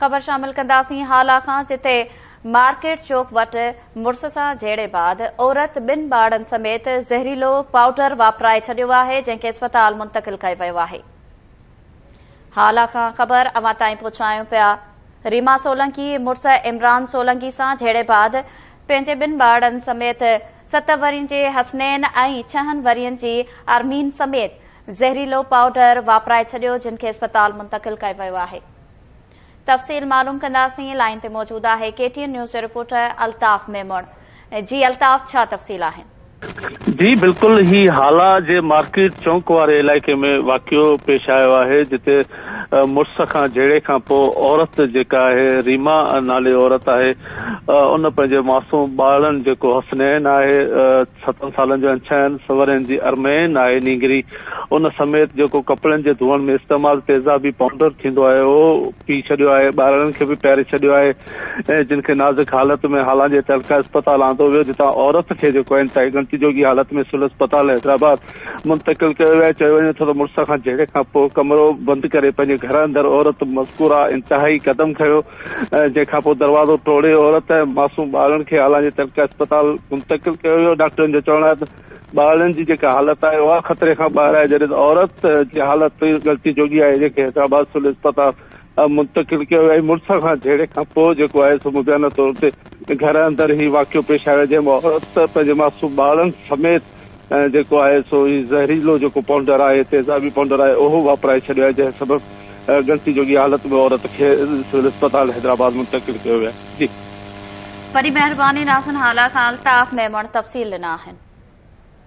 ख़बर शामिल कंदासीं हाला खां, जिथे मार्केट चौक वटि मुड़िस सां झेड़े बाद औरत ॿिनि ॿारनि समेत ज़हरीलो पाउडर वापराए छॾियो आहे, जंहिंखे अस्पताल मुंतक़िल कयो वियो आहे। हाला खां ख़बर अवां ताईं पहुचायूं पिया। रीमा सोलंकी मुड़िस इमरान सोलंकी सां झेड़े बाद पंहिंजे ॿिनि ॿारनि समेत 7 वरियनि जे हसनैन ऐं 6 वरियनि जी अरमीन समेत ज़हरीलो पाउडर वापराए छॾियो, जिनखे अस्पताल मुंतक़िल कयो वियो आहे। तफ़सील मालूम कंदासीं। लाइन ते मौजूद आहे KTN न्यूज़ जो रिपोर्टर अल्ताफ़ मेमण। जी अल्ताफ़, छा तफ़सील आहिनि? जी बिल्कुल ही हाला जे मार्केट चौक वारे इलाइक़े में वाक़ियो पेश आयो आहे, जिते मुड़िस खां झेड़े खां पोइ औरत जेका आहे, रीमा नाले औरत आहे, उन पंहिंजे मासूम ॿारनि जेको हसनैन आहे 7 सालनि जो, 6 वरनि जी अरमैन आहे नींगरी, उन समेत जेको कपिड़नि जे धोअण में इस्तेमालु तेज़ाबी पाउडर थींदो आहे उहो पी छॾियो आहे। ॿारनि खे बि पहिरे छॾियो आहे ऐं जिनखे नाज़ुक हालत में हाला जे तहलका अस्पताल आंदो वियो, जितां औरत खे जेको इंतहाई गंती जोगी हालत में सिविल अस्पताल हैदराबाद मुंतक़िल कयो वियो आहे। चयो वञे थो त मुड़िस खां झेड़े खां पोइ कमरो बंदि करे पंहिंजे घर अंदरि औरत मज़कूरा इंतहाई क़दम खयो, जंहिंखां पोइ दरवाज़ो तोड़े औरत मासूम ॿारनि खे हाला जे तहलका अस्पताल मुंतक़िल कयो वियो। डॉक्टरनि जो चवणु आहे त ॿारनि जी जेका हालत आहे उहा ख़तरे खां ॿाहिरि आहे, जॾहिं औरत जी हालत गलती जोगी आहे, जंहिंखे हैदराबाद सिविल अस्पताल मुंतक़िल कयो वियो आहे। मुड़िस खां झेड़े खां पोइ जेको आहे सो मुबैना तौर ते घर अंदरि ई वाक़ियो पेश आयो, जंहिंमें औरत पंहिंजे मासूम ॿारनि समेत जेको आहे सो ही ज़हरीलो जेको पाउडर आहे, तेज़ाबी पाउडर आहे, उहो वापराए छॾियो आहे, जंहिं सबबि गंती जोगी हालत में औरत खे सिविल अस्पताल हैदराबाद मुंतक़िल कयो वियो आहे। जी वॾी महिरबानी नाज़रीन, हाला खां अल्ताफ़ मेमण तफ़सील ॾिना आहिनि।